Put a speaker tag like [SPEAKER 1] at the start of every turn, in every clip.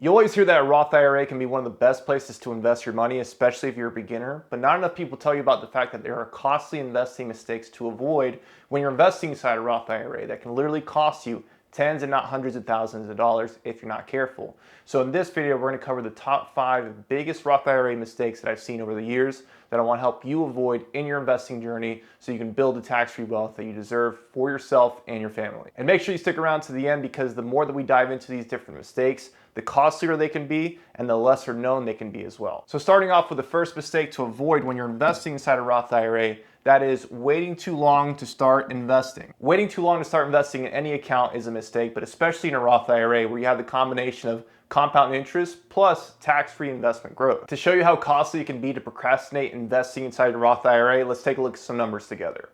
[SPEAKER 1] You always hear that a Roth IRA can be one of the best places to invest your money, especially if you're a beginner, but not enough people tell you about the fact that there are costly investing mistakes to avoid when you're investing inside a Roth IRA that can literally cost you tens and not hundreds of thousands of dollars if you're not careful. So in this video, we're going to cover the top 5 biggest Roth IRA mistakes that I've seen over the years that I want to help you avoid in your investing journey so you can build the tax-free wealth that you deserve for yourself and your family. And make sure you stick around to the end, because the more that we dive into these different mistakes, the costlier they can be and the lesser known they can be as well. So starting off with the first mistake to avoid when you're investing inside a Roth IRA, that is waiting too long to start investing. Waiting too long to start investing in any account is a mistake, but especially in a Roth IRA where you have the combination of compound interest plus tax-free investment growth. To show you how costly it can be to procrastinate investing inside a Roth IRA, let's take a look at some numbers together.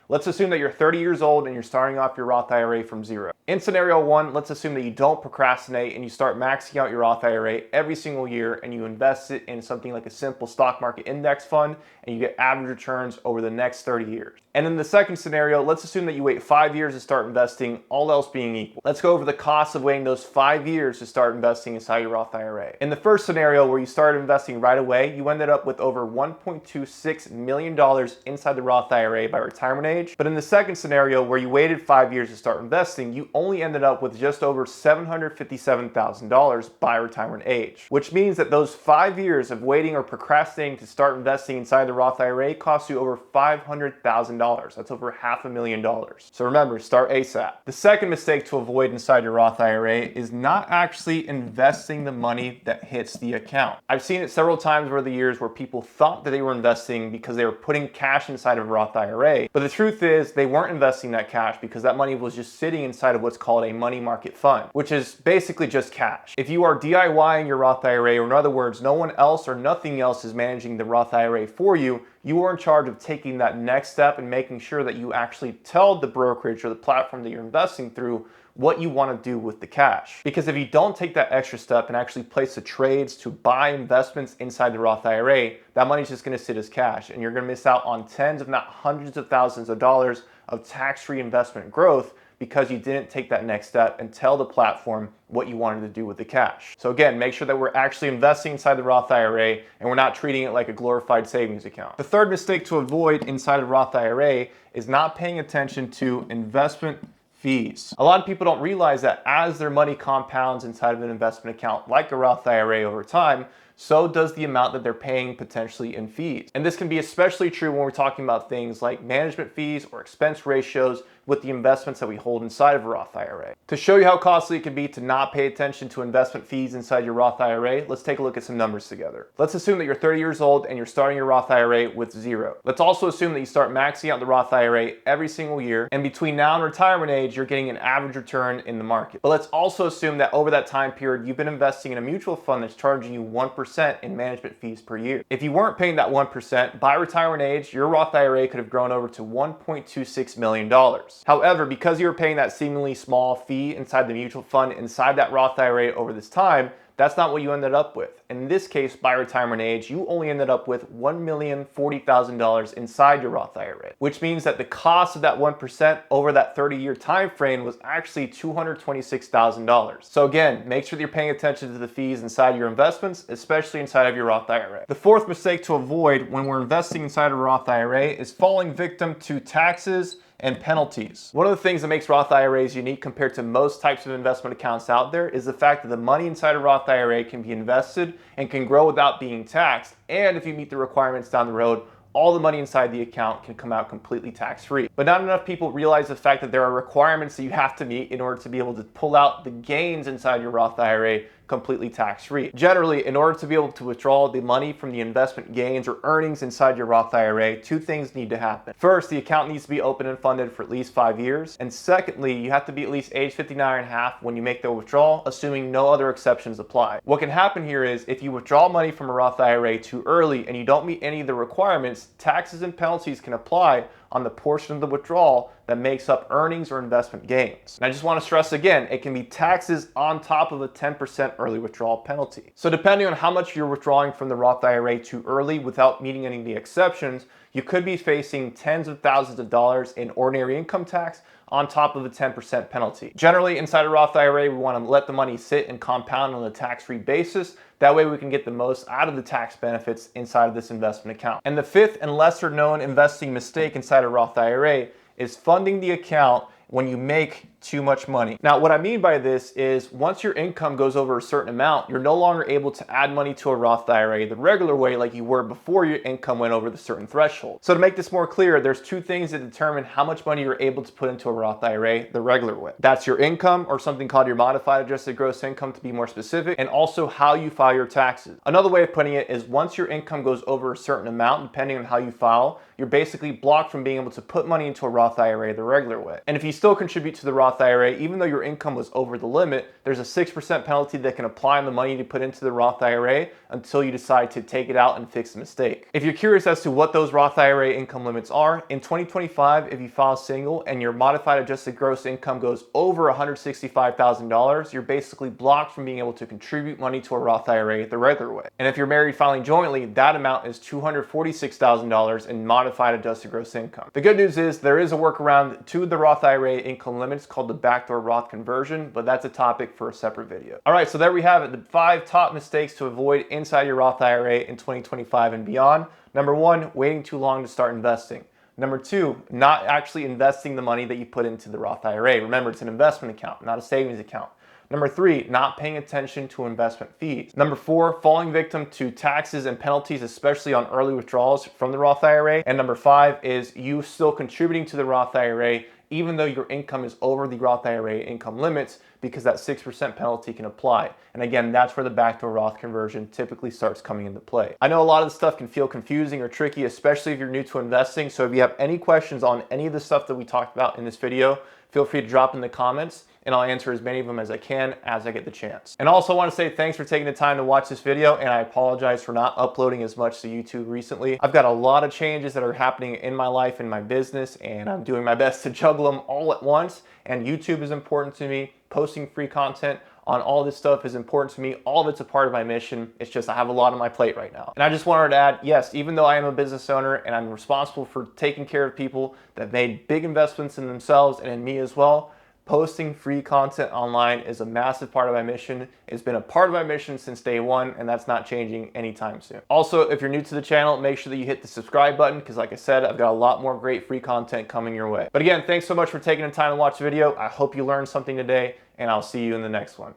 [SPEAKER 1] Let's assume that you're 30 years old and you're starting off your Roth IRA from zero. In scenario 1, let's assume that you don't procrastinate and you start maxing out your Roth IRA every single year and you invest it in something like a simple stock market index fund and you get average returns over the next 30 years. And in the second scenario, let's assume that you wait 5 years to start investing, all else being equal. Let's go over the cost of waiting those 5 years to start investing inside your Roth IRA. In the first scenario where you started investing right away, you ended up with over $1.26 million inside the Roth IRA by retirement age. But in the second scenario where you waited 5 years to start investing, you only ended up with just over $757,000 by retirement age, which means that those 5 years of waiting or procrastinating to start investing inside the Roth IRA cost you over $500,000. That's over $500,000. So remember, start ASAP. The second mistake to avoid inside your Roth IRA is not actually investing the money that hits the account. I've seen it several times over the years where people thought that they were investing because they were putting cash inside of a Roth IRA, but the truth is they weren't investing that cash because that money was just sitting inside of what's called a money market fund, which is basically just cash. If you are DIYing your Roth IRA, or in other words, no one else or nothing else is managing the Roth IRA for you, you are in charge of taking that next step and making sure that you actually tell the brokerage or the platform that you're investing through what you want to do with the cash. Because if you don't take that extra step and actually place the trades to buy investments inside the Roth IRA, that money's just going to sit as cash and you're going to miss out on tens if not hundreds of thousands of dollars of tax-free investment growth because you didn't take that next step and tell the platform what you wanted to do with the cash. So again, make sure that we're actually investing inside the Roth IRA and we're not treating it like a glorified savings account. The third mistake to avoid inside a Roth IRA is not paying attention to investment fees. A lot of people don't realize that as their money compounds inside of an investment account like a Roth IRA over time, so does the amount that they're paying potentially in fees. And this can be especially true when we're talking about things like management fees or expense ratios with the investments that we hold inside of a Roth IRA. To show you how costly it can be to not pay attention to investment fees inside your Roth IRA, let's take a look at some numbers together. Let's assume that you're 30 years old and you're starting your Roth IRA with zero. Let's also assume that you start maxing out the Roth IRA every single year, and between now and retirement age, you're getting an average return in the market. But let's also assume that over that time period, you've been investing in a mutual fund that's charging you 1% in management fees per year. If you weren't paying that 1%, by retirement age, your Roth IRA could have grown over to $1.26 million. However, because you were paying that seemingly small fee inside the mutual fund, inside that Roth IRA over this time, that's not what you ended up with. In this case, by retirement age, you only ended up with $1,040,000 inside your Roth IRA, which means that the cost of that 1% over that 30-year time frame was actually $226,000. So again, make sure that you're paying attention to the fees inside your investments, especially inside of your Roth IRA. The fourth mistake to avoid when we're investing inside a Roth IRA is falling victim to taxes and penalties. One of the things that makes Roth IRAs unique compared to most types of investment accounts out there is the fact that the money inside a Roth IRA can be invested and can grow without being taxed, and if you meet the requirements down the road, all the money inside the account can come out completely tax-free. But not enough people realize the fact that there are requirements that you have to meet in order to be able to pull out the gains inside your Roth IRA completely tax-free. Generally, in order to be able to withdraw the money from the investment gains or earnings inside your Roth IRA, 2 things need to happen. First, the account needs to be open and funded for at least 5 years. And secondly, you have to be at least age 59 and a half when you make the withdrawal, assuming no other exceptions apply. What can happen here is if you withdraw money from a Roth IRA too early and you don't meet any of the requirements, taxes and penalties can apply on the portion of the withdrawal that makes up earnings or investment gains. And I just want to stress again, it can be taxes on top of a 10% early withdrawal penalty. So depending on how much you're withdrawing from the Roth IRA too early without meeting any of the exceptions, you could be facing tens of thousands of dollars in ordinary income tax on top of a 10% penalty. Generally, inside a Roth IRA, we want to let the money sit and compound on a tax-free basis. That way we can get the most out of the tax benefits inside of this investment account. And the fifth and lesser known investing mistake inside a Roth IRA is funding the account when you make too much money. Now, what I mean by this is once your income goes over a certain amount, you're no longer able to add money to a Roth IRA the regular way like you were before your income went over the certain threshold. So to make this more clear, there's two things that determine how much money you're able to put into a Roth IRA the regular way. That's your income, or something called your modified adjusted gross income to be more specific, and also how you file your taxes. Another way of putting it is once your income goes over a certain amount, depending on how you file, you're basically blocked from being able to put money into a Roth IRA the regular way. And if you still contribute to the Roth IRA, even though your income was over the limit, there's a 6% penalty that can apply on the money you put into the Roth IRA until you decide to take it out and fix the mistake. If you're curious as to what those Roth IRA income limits are, in 2025, if you file single and your modified adjusted gross income goes over $165,000, you're basically blocked from being able to contribute money to a Roth IRA the regular way. And if you're married filing jointly, that amount is $246,000 in modified adjusted gross income. The good news is there is a workaround to the Roth IRA income limits called the backdoor Roth conversion, but that's a topic for a separate video. All right, so there we have it, the 5 top mistakes to avoid inside your Roth IRA in 2025 and beyond. Number 1, waiting too long to start investing. Number 2, not actually investing the money that you put into the Roth IRA. Remember, it's an investment account, not a savings account. Number 3, not paying attention to investment fees. Number 4, falling victim to taxes and penalties, especially on early withdrawals from the Roth IRA. And number 5 is you still contributing to the Roth IRA even though your income is over the Roth IRA income limits, because that 6% penalty can apply. And again, that's where the backdoor Roth conversion typically starts coming into play. I know a lot of this stuff can feel confusing or tricky, especially if you're new to investing. So if you have any questions on any of the stuff that we talked about in this video, feel free to drop in the comments and I'll answer as many of them as I can as I get the chance. And also I want to say thanks for taking the time to watch this video, and I apologize for not uploading as much to YouTube recently. I've got a lot of changes that are happening in my life and my business, and I'm doing my best to juggle them all at once. And YouTube is important to me. Posting free content on all this stuff is important to me. All of it's a part of my mission. It's just I have a lot on my plate right now. And I just wanted to add, yes, even though I am a business owner and I'm responsible for taking care of people that made big investments in themselves and in me as well, posting free content online is a massive part of my mission. It's been a part of my mission since day one, and that's not changing anytime soon. Also, if you're new to the channel, make sure that you hit the subscribe button, because like I said, I've got a lot more great free content coming your way. But again, thanks so much for taking the time to watch the video. I hope you learned something today, and I'll see you in the next one.